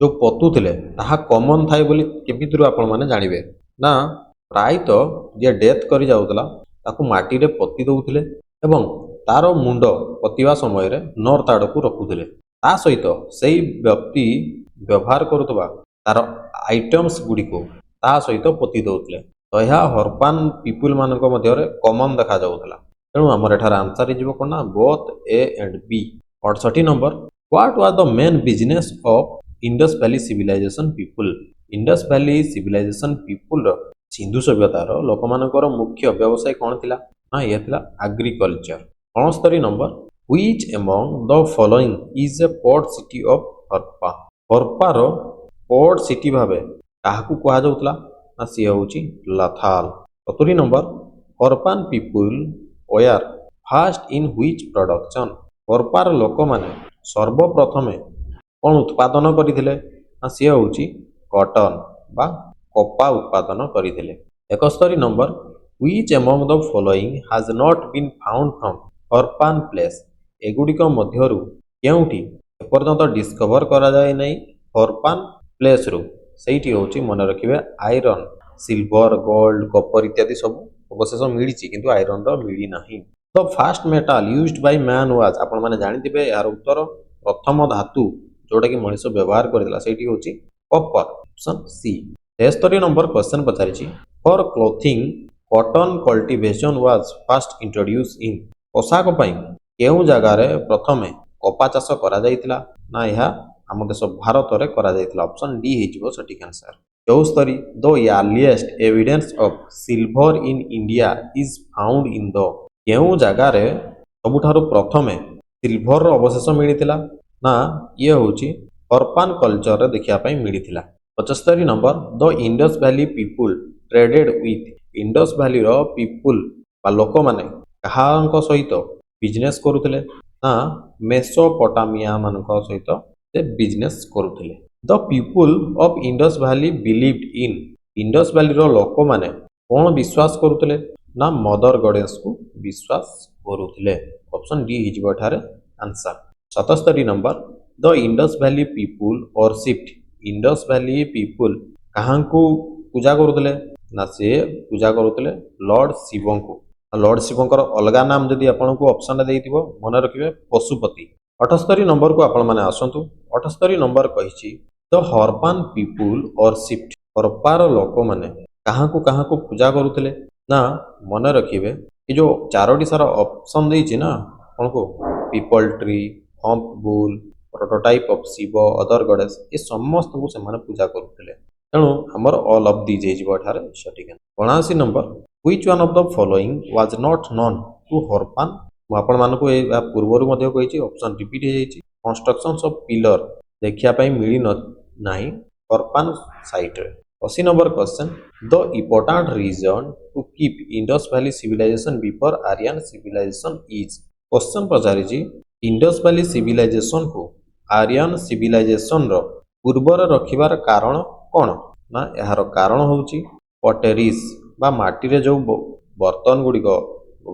जो पतुथिले ताहा कॉमन थाए बोली केमितिरु आपण माने जानिबे ना प्रायतः जे डेथ करि जाउतला ताकू माटी रे पति दउथिले एवं तार मुंड पतिवा समय रे नॉर्थ आड़कू रखुथिले ता सहित सेही व्यक्ति व्यवहार करुतबा तार आइटम्स गुड़िको ता सहित पोति दउथिले तो यह हरपान पीपुल मानक मध्य कॉमन देखा जाउथला तेणु आमर एठार आंसर हिजबो कोना both A and B 68 number what was the main business of Indus valley civilisation people Indus valley civilisation people रो सिंधु सभ्यतार लोक मानकर मुख्य व्यवसाय कौन थिला ना यह थिला agriculture 69 number which among the following is a port city of Harappa Harappa रो पोर्ट सिटी भाबे काहाकू कहा जाउतला ना सी होची Lothal 70 number Harappan people were first in which production हरपार लोक माने सर्वप्रथमे कौन उत्पादन करथिले ना सी होची कॉटन बा कपा उत्पादन करथिले 71 number which among the following has not been found from Harappan place एगुड़िक मध्यरु केउठी एपर्यंत डिस्कवर करा जाय नै हरपान प्लेस रु सेठी होची मन रखिबे आयरन सिल्वर गोल्ड कॉपर इत्यादि सब अवशेष मिली किंतु आयरन रो मिली नाही the first metal used by man was आपण माने जानि दिबे यार उत्तर प्रथम धातु जोटा कि मनुष्य व्यवहार करथिला सेठी होची copper option C 73 number question पचारिछि for clothing cotton cultivation was first introduce in पोशाक पई केउ जगह रे प्रथमे कपा चाष करा जायतिला ना यह आम देश भारत रे करा जायतिला ऑप्शन डी हिजबो सटीक answer 74 the earliest evidence of silver in India is found in the केउ जगह रे सबुठारु प्रथमे सिल्वर रो अवशेष मिलितिला ना ये होची हरपान कल्चर रे देखिया पई मिलितिला 75 number the Indus valley people traded with Indus valley रो पीपुल बा लोक माने कहांक सहित बिजनेस करुथिले ना मेसोपोटामिया मानक सहित से बिजनेस करुथिले the people of Indus valley believed in Indus valley रो लोक माने कोन विश्वास करुथिले ना मदर गॉडेस को विश्वास करुथिले ऑप्शन डी हिजबो ठारे answer 77 number the Indus valley people worshipped Indus valley people कहांकू पूजा करुथिले ना से पूजा करुथिले लॉर्ड शिव को लॉर्ड शिवंकर अलगा नाम जदि आपन को ऑप्शन देइतिबो मन रखिबे पशुपति 78 नंबर को आपण माने आसंतु 78 नंबर कहिछि द हरपान पीपुल वर्शिप्ड हरपार लोक माने कहांकू पूजा करुथिले ना मन रखिबे ये जो चारोटी सारा ऑप्शन देइछि ना आपन को peepal tree hump bull prototype of Shiva other goddess ये समस्त को से माने पूजा करुथिले तेणु हमर ऑल ऑफ दीज हिजबो ठारे सटीक 79 number which one of the following was not known to Harappan मु आपण मानको ए पूर्वरु मध्ये कहिछि ऑप्शन रिपीट हे जाइछि कंस्ट्रक्शंस ऑफ पिलर देखिया पई मिली नाही हरपान साइट रे 80 number question the important reason to keep Indus valley civilisation before Aryan civilisation is question पचारिछि इंडस वैली सिविलाइजेशन को आर्यन सिविलाइजेशन रो पूर्वर रखिबार कारण कोन ना यार कारण होउछि पटेरिस बा माटी रे जो बर्तन गुड़िक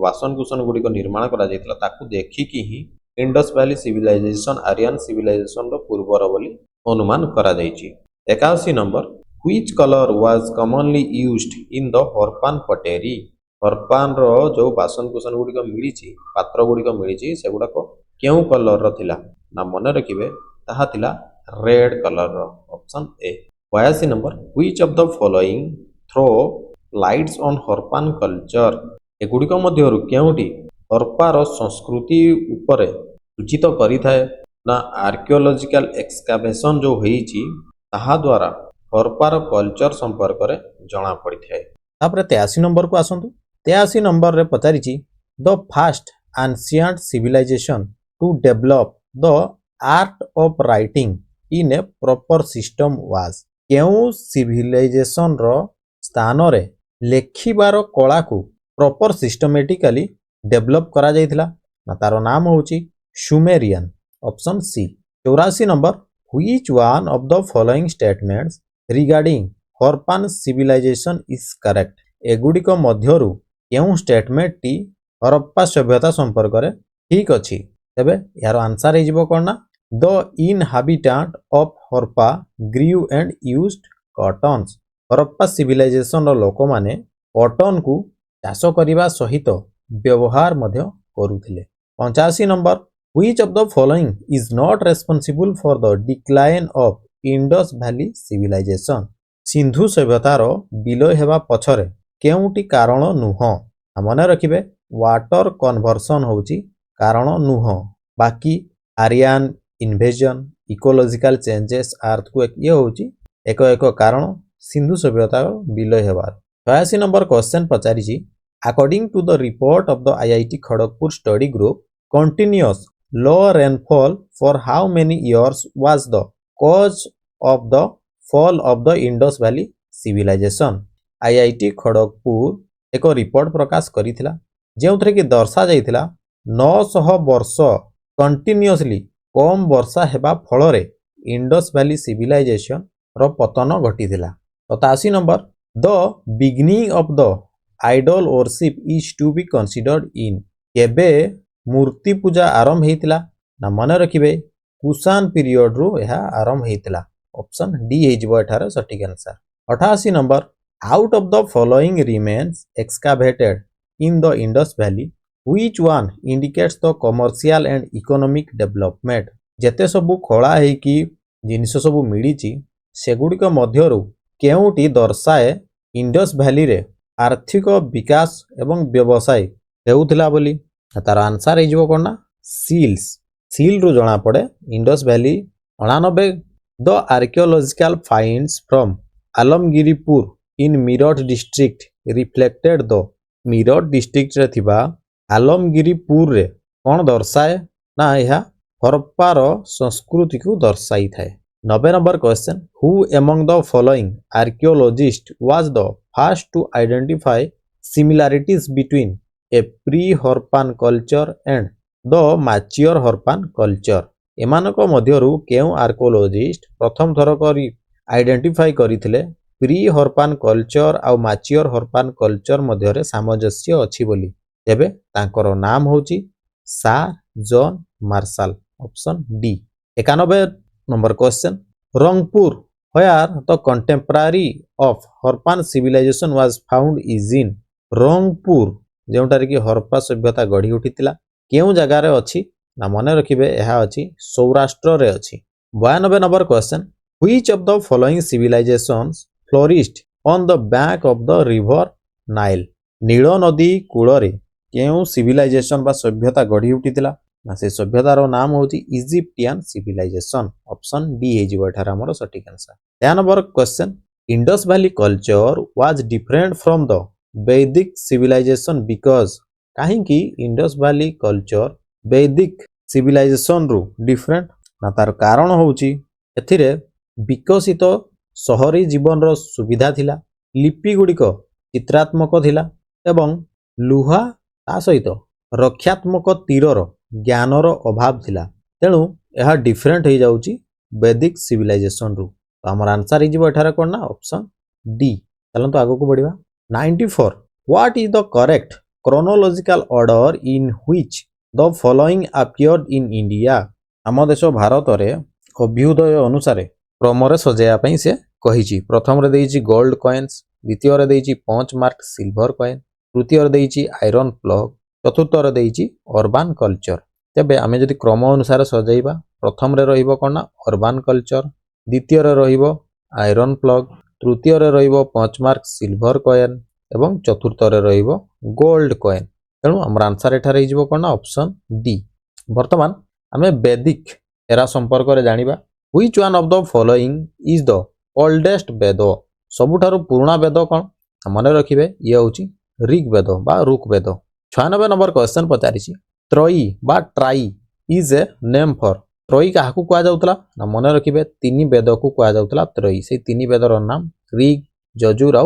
बासन कुसन गुड़िक निर्माण करा जायतिला ताकू देखिकी ही Indus valley civilisation Aryan civilisation रो पूर्वर बोली अनुमान करा जायछि 81 number which colour was commonly used in the Harappan pottery Harappan रो जो बासन कुसन गुड़िक मिलिछि पात्र गुड़िक मिलिछि सेगुडा को केउ कलर रो थिला ना मन रखिबे ताहा थिला रेड कलर रो option A 82 number which of the following throw lights on Harappan culture एगुड़िक मध्यरु केउटी हरपार संस्कृति उपरे सूचित करिथाए ना आर्कियोलॉजिकल एक्सकावेशन जो होईची ताहा द्वारा हरपार कल्चर संपर्क रे जणा पड़िथाए तापर 83 नंबर को आसंतु 83 नंबर रे पचारिची the first ancient civilisation to develop the art of writing in a proper system was केउ सिविलाइजेशन रो स्थान रे लेखिबार कला को प्रॉपर सिस्टमेटिकली डेवलप करा जायतिला ना तारो नाम होची Sumerian option C. 84 number which one of the following statements regarding Harappan civilisation is correct. एगुड़िक मध्यरु केउं स्टेटमेंट टी हरप्पा सभ्यता संपर्क रे ठीक अछि। तेबे यार आंसर हे जिवो कोन ना the inhabitant of Harappa grew and used cottons. Harappa civilisation रो लोक माने कॉटन को चाष करने सहित व्यवहार मध्य करुथिले। 85 number which of the following is not responsible for the decline of Indus valley civilisation. Sindhu सभ्यतार विलय हेबा पछरे केउंटी कारण नुह। मने रखिबे वाटर कन्वर्सन होउची कारण नुह। बाकी Aryan invasion ecological changes earthquake ये होउची एक एक कारण सिंधु सभ्यतार विलय हेबार। 82 नंबर क्वेश्चन पचारिची according to the report of the IIT Kharagpur study group continuous low rainfall for how many years was the cause of the fall of the Indus valley civilisation. IIT Kharagpur एक रिपोर्ट प्रकाश करिथिला जेउथरे कि दर्शा जाइथिला 900 वर्ष continuously कम वर्षा हेबा फलरे Indus valley civilization रो पतन घटिथिला। 87 number the beginning of the idol worship is to be considered in. केबे मूर्ति पूजा आरंभ हेतिला ना मने रखिबे कुषाण पीरियड रो यह आरंभ हेतिला। ऑप्शन डी हे जिवो एठार सटीक answer. 88 number out of the following remains एक्सकावेटेड in the Indus valley which one indicates the commercial and economic development. जेते सबु खोला हे कि जिनिस सबु मिलिची सेगुड़िक मध्यरु केउंटी दर्शाए इंडस वैली रे आर्थिक विकास एवं व्यवसाय हेउथिला बोली। तार आंसर हे जिवो कोन ना सील्स। सील रु जणा पड़े Indus valley 89 the archaeological finds from Alamgirpur in Meerut district reflected the. Meerut district रे थिबा आलमगिरीपुर रे कोन दर्शाए ना यह हरप्पार संस्कृति को दर्शाई थाए। 90 number question who among the following archaeologist was the first to identify similarities between a pre Harappan culture and the mature Harappan culture. एमानक मध्यरु केउ आर्कियोलॉजिस्ट प्रथम थर करी आइडेंटिफाई करिथिले प्री हरप्पान कल्चर आ मैच्योर हरप्पान कल्चर मध्यरे सामंजस्य अछि बोली। तेबे तांकर नाम होची sir John Marshall. Option D. 91 number question Rangpur where the contemporary of Harappan civilization was found is in। Rangpur जेउटारे कि हरप्पा सभ्यता गढ़ी उठितिला केउ जगह रे अछि ना मने रखिबे एहा अछि सौराष्ट्र रे अछि। 92 number question which of the following civilizations flourished on the bank of the river Nile। नील नदी कूल रे केउ सिविलाइजेशन बा सभ्यता गढ़ी उठितिला ना से सभ्यतार नाम होची इजिप्टियन सिविलाइजेशन। ऑप्शन डी हे जिवो एठार हमर सटीक answer. 10 number question Indus valley culture was different from the वैदिक सिविलाइजेशन बिकॉज। काहे कि इंडस वैली कल्चर वैदिक सिविलाइजेशन रु डिफरेंट ना तार कारण होची एथिरे विकसित शहरी जीवन रो सुविधा थिला लिपि गुड़िक चित्रात्मक थिला एवं लुहा ता सहित रक्षात्मक तीरर ज्ञानर अभाव थिला तेणु यह डिफरेंट हो जाउची वैदिक सिविलाइजेशन रु। तो हमर आंसर हिजिबो एठारे कोन ना ऑप्शन डी। चलंतु आगो को बढ़िबा। 94 what is the correct chronological order in which the following appeared in India. आम देश भारत रे अभ्युदय अनुसार क्रम रे सजाया पई से कहिची। प्रथम रे देइची गोल्ड कॉइन्स द्वितीय रे देइची 5 मार्क सिल्वर कॉइन तृतीय रे देइची आयरन प्लग चतुर्थ रे देइची अर्बन कल्चर। तेबे आमे जदि क्रम अनुसार सजाइबा प्रथम रे रहिबो कोन ना अर्बन कल्चर द्वितीय रे रहिबो आयरन प्लग तृतीय रे रहिबो 5 मार्क सिल्वर कॉइन एवं चतुर्थ रे रहिबो गोल्ड कॉइन। तेणु हमर आंसर एठारे हिजिबो कोन ना ऑप्शन डी। वर्तमान आमे वैदिक एरा संपर्क रे जानिबा which one of the following is the oldest Veda. सबुठारु पुराना वेद कोन मने रखिबे ये होची ऋग्वेद बा ऋग्वेद। 96 नंबर क्वेश्चन पचारिछि त्रयी बा Trayi is a name for. Trayi काहाकू कुआ जाउतला ना मने रखिबे तीनी वेद को कुआ जाउतला त्रयी। से तीनी वेदर नाम ऋग यजुर आ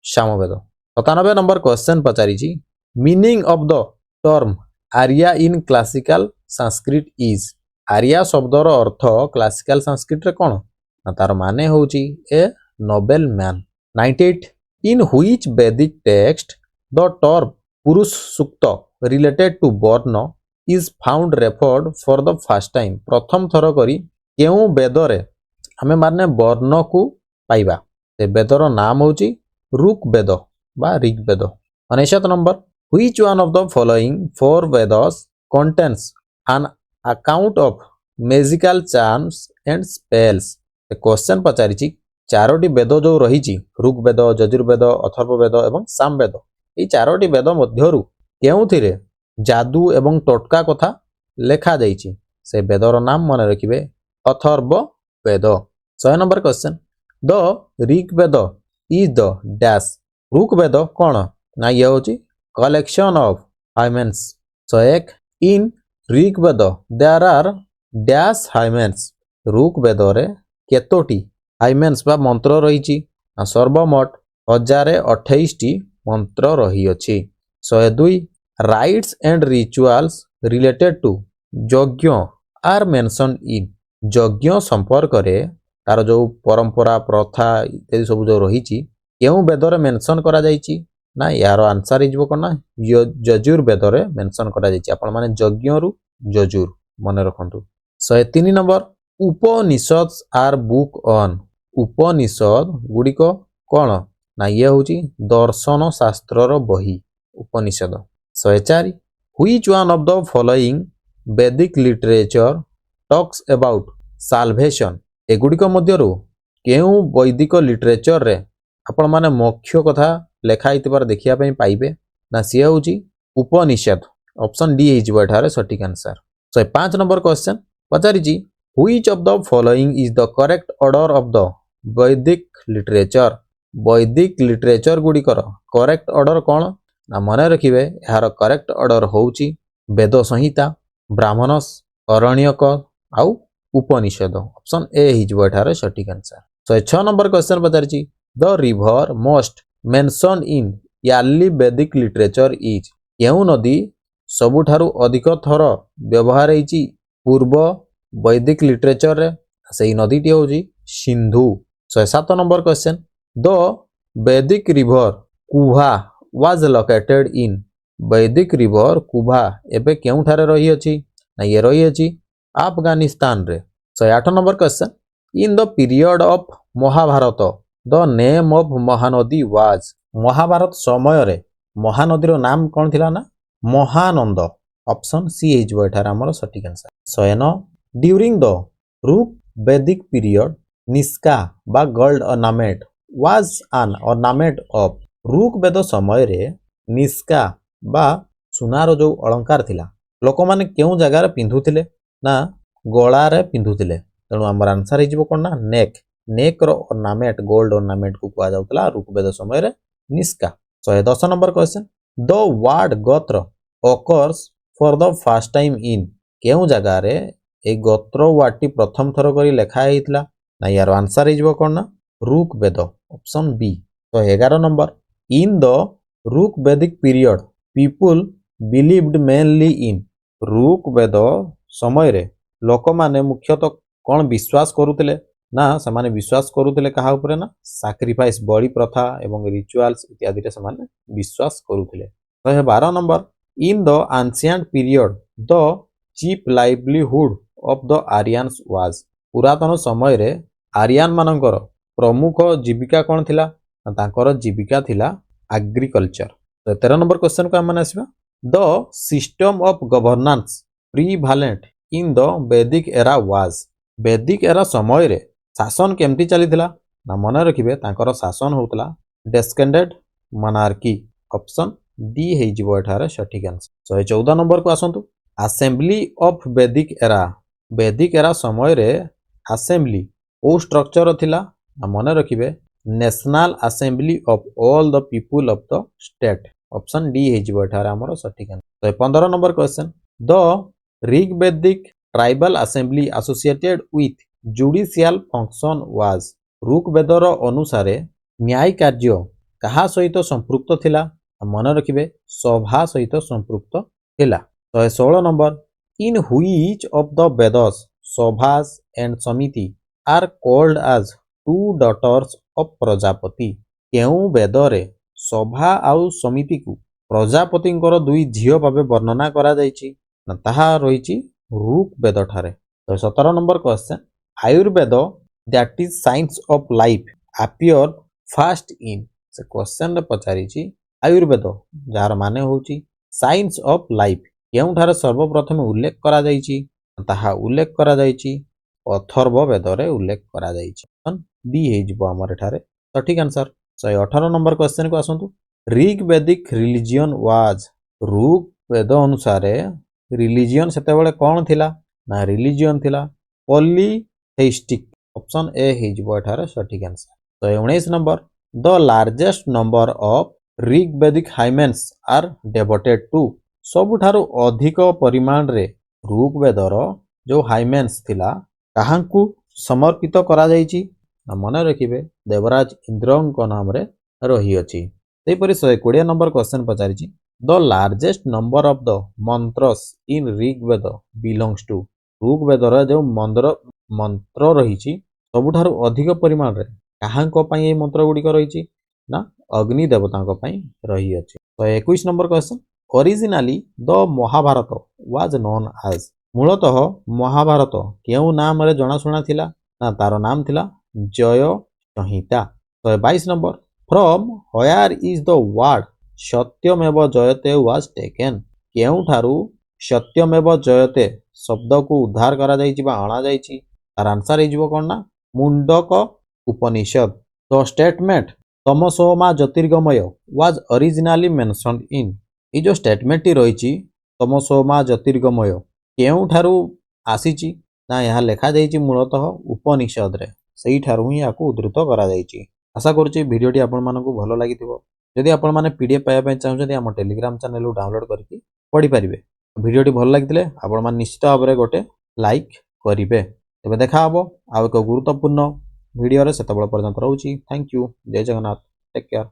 सामवेद। 97 नंबर क्वेश्चन पचारिछि meaning of the term Arya in classical Sanskrit is Arya शब्दर अर्थ क्लासिकल संस्कृत रे कोन ना तार माने होची a noble man 98 in which Vedic text the term Purusha Sukta related to varna is found referred for the first time प्रथम थर करी केउ वेदरे आमे माने वर्ण को पाइबा से वेदर नाम होची ऋग वेद बा Rig Veda 99 number which one of the following four Vedas contains an account of magical charms and spells question पचारिछि चारोटी वेद जो रही ऋग वेद यजुर्वेद अथर्व वेद एवं सामवेद ये चारोटी वेद मध्यरु केउथिरे जादू एवं टोटका कथा लेखा जाइछि से वेदर नाम मन रखिबे Atharva Veda 100 number question the Rig Veda is the dash Rig Veda कोन ना ये होछि collection of hymns 101 in Rig Veda there are dash hymns Rig वेदरे केतोटी हाइमेन्स बा मंत्र रही सर्वमोट 1028 टी मंत्र रही अछि 102 rites and rituals related to yajna are mentioned in यज्ञ संपर्क रे तार जो परंपरा प्रथा इत्यादि सब जो रही केउ वेदरे मेंशन करा जाइछि ना यार आंसर इजबो कोना यजुर वेदरे मेंशन करा जाइछि आपण माने यज्ञ रु यजुर मने रखंतु 103 number Upanishad are book on Upanishad गुडिको कोन ना ये होची दर्शन शास्त्र रो बही Upanishad 104 which one of the following Vedic literature talks about salvation एगुडिको मध्यरु केउ वैदिक लिटरेचर रे आपण माने मोक्ष कथा लेखा इतबार देखिया पई पाइबे ना सिया होची उपनिषद ऑप्शन डी इज एठारे सटीक आंसर 105 नंबर क्वेश्चन पचारिछि which of the following is the correct order of the Vedic literature गुडिकर करेक्ट ऑर्डर कोन ना मने रखिबे यार करेक्ट ऑर्डर होउची वेद संहिता ब्राह्मणस अरण्यक आउ उपनिषद ऑप्शन ए इज एठारे सटीक आंसर 106 नंबर क्वेश्चन पचारिछि the river most mention in early Vedic literature is केउ नदी सबुठारु अधिक थर व्यवहार होइछि पूर्व वैदिक लिटरेचर रे सेही नदीटी होउछि सिंधु 107 नंबर क्वेश्चन द वैदिक river Kubha was located in वैदिक रिवर कुभा एबे केउठारे रही अछि ना ये रही अछि अफगानिस्तान रे 108 number question in the period of Mahabharata the name of Mahanadi was Mahabharata समय रे महानदी रो नाम कोन थिला ना महानंद ऑप्शन सी इज एठार हमर सटीक answer 109 during the Rig Vedic period nishka बा gold ornament was an ornament of Rig Veda समय रे निष्का बा सुनार जो अलंकार थिला लोक माने केउ जगह रे पिंधुथिले ना गळा रे पिंधुथिले तेणु हमर आंसर हिजबो कोन ना नेक रो ऑर्नामेंट गोल्ड ऑर्नामेंट को कुआ जाउतला ऋग वेद समय रे Nishka 110 number question the word गोत्र occurs for the first time in केउ जगह रे ए गोत्र वाटी प्रथम थर करी लेखा हेइतला ना यार आंसर हिजबो कोन ना Rig Veda option B 11 number in the Rig Vedic period people believed mainly in Rig Veda समय रे लोक माने मुख्यतः कोन विश्वास करूतिले ना समाने विश्वास करूतिले कहा ऊपर ना सैक्रिफाइस बलि प्रथा एवं रिचुअल्स इत्यादि रे समाने विश्वास करूतिले 12 number in the ancient period the chief livelihood of the Aryans was पुरातन समय रे आर्यन मानकर प्रमुख जीविका कोन थिला तांकर जीविका थिला एग्रीकल्चर 13 नंबर क्वेश्चन को हम आसीबा the system of governance prevalent in the Vedic era was Vedic era समय रे शासन केमती चलीथिला ना मन रखिबे तांकर शासन होतला डेस्केंडेड मोनार्की ऑप्शन डी हे जिवो एठारे सटीक आंसर 114 नंबर को आसंतु असेंबली ऑफ वैदिक एरा समय रे असेंबली ओ स्ट्रक्चर थिला ना मन रखिबे national assembly of all the people of the state option D हे जिवो एठारे हमर सटीक answer 15 number question the Rig Vedic tribal assembly associated with judicial function was Rig वेदर अनुसार न्याय कार्य कहा सहित संपृक्त थिला मन रखिबे सभा सहित संपृक्त थिला 116 number in which of the Vedas sabhas and samiti are called as two daughters of Prajapati केउ वेदरे सभा आउ समिति को प्रजापतिଙ୍କର ଦୁଇ ଝିଅ ଭାବେ ବର୍ଣ୍ଣନା କରାଯାଇଛି ନା ତାହା ରହିଛି ଋକ୍ ବେଦ ଠାରେ। ତ 17 number question Ayurveda that is science of life appear first in ସେ କ୍ୱେଶ୍ଚନରେ ପଚାରିଛି ଆୟୁର୍ବେଦ ଯାହାର ମାନେ ହେଉଛି ସାଇନ୍ସ ଅଫ ଲାଇଫ କେଉଁଠାରେ ସର୍ବପ୍ରଥମେ ଉଲ୍ଲେଖ କରାଯାଇଛି ତାହା ଉଲ୍ଲେଖ କରାଯାଇଛି ଅଥର୍ବ ବେଦରେ ଉଲ୍ଲେଖ କରାଯାଇଛି। ବି ହେଇଯିବ ଆମର ଏଠାରେ ସଠିକ ଆନ୍ସର। 118 ନମ୍ବର କ୍ୱେଶ୍ଚନକୁ ଆସନ୍ତୁ ରିଗ୍ ବେଦିକ ରିଲିଜିଅନ ୱାଜ ଋକ୍ ବେଦ ଅନୁସାରେ ରିଲିଜିଅନ ସେତେବେଳେ କ'ଣ ଥିଲା ନା ରିଲିଜିଅନ ଥିଲା ପଲିଥେଇଷ୍ଟିକ ଅପସନ ଏ ହେଇଯିବ ଏଠାରେ ସଠିକ answer. 19 number the largest number of Rig Vedic hymns are devoted to ସବୁଠାରୁ ଅଧିକ ପରିମାଣରେ ଋକ୍ ବେଦର ଯେଉଁ ହାଇମେନ୍ସ ଥିଲା କାହାଙ୍କୁ ସମର୍ପିତ କରାଯାଇଛି ନା ମନେ ରଖିବେ ଦେବରାଜ ଇନ୍ଦ୍ରଙ୍କ ନାମରେ ରହିଅଛି। ସେହିପରି 120 ନମ୍ବର କ୍ୱେଶ୍ଚନ ପଚାରିଛି the largest number of the mantras in Rig Veda belongs to ଋକ୍ ବେଦର ଯେଉଁ ମନ୍ତ୍ର ରହିଛି ସବୁଠାରୁ ଅଧିକ ପରିମାଣରେ କାହାଙ୍କ ପାଇଁ ଏହି ମନ୍ତ୍ର ଗୁଡ଼ିକ ରହିଛି ନା ଅଗ୍ନି ଦେବତାଙ୍କ ପାଇଁ ରହିଅଛି। 21 number question originally the Mahabharata was known as ମୂଳତଃ ମହାଭାରତ କେଉଁ ନାମରେ ଜଣାଶୁଣା ଥିଲା ନା ତାର ନାମ ଥିଲା Jaya Samhita. 22 number from where is the word Satyameva Jayate was taken କେଉଁଠାରୁ ସତ୍ୟମେବ ଜୟତେ ଶବ୍ଦକୁ ଉଦ୍ଧାର କରାଯାଇଛି ବା ଅଣାଯାଇଛି ତାର ଆନ୍ସର ହେଇଯିବ କ'ଣ ନା ମୁଣ୍ଡକ ଉପନିଷଦ। ଦ ଷ୍ଟେଟମେଣ୍ଟ ତମସୋମା ଜ୍ୟୋତିର୍ଗମୟ ୱାଜ ଅରିଜିନାଲି ମେନସନ୍ଡ ଇନ୍ ଏଇ ଯେଉଁ ଷ୍ଟେଟମେଣ୍ଟଟି ରହିଛି ତମସୋମା ଜ୍ୟୋତିର୍ଗମୟ କେଉଁଠାରୁ ଆସିଛି ନା ଏହା ଲେଖାଯାଇଛି ମୂଳତଃ ଉପନିଷଦରେ ସେଇଠାରୁ ହିଁ ଏହାକୁ ଉଦ୍ଧୃତ କରାଯାଇଛି। ଆଶା କରୁଛି ଭିଡ଼ିଓଟି ଆପଣମାନଙ୍କୁ ଭଲ ଲାଗିଥିବ। ଯଦି ଆପଣମାନେ PDF ପାଇବା ପାଇଁ ଚାହୁଁଛନ୍ତି ଆମ ଟେଲିଗ୍ରାମ ଚ୍ୟାନେଲରୁ ଡାଉନଲୋଡ୍ କରିକି ପଢ଼ିପାରିବେ। ଭିଡ଼ିଓଟି ଭଲ ଲାଗିଥିଲେ ଆପଣମାନେ ନିଶ୍ଚିତ ଭାବରେ ଗୋଟେ ଲାଇକ୍ କରିବେ। ତେବେ ଦେଖା ହେବ ଆଉ ଏକ ଗୁରୁତ୍ୱପୂର୍ଣ୍ଣ ଭିଡ଼ିଓରେ ସେତେବେଳେ ପର୍ଯ୍ୟନ୍ତ ରହୁଛି। ଥ୍ୟାଙ୍କ ୟୁ ଜୟ ଜଗନ୍ନାଥ ଟେକ୍ କେୟାର।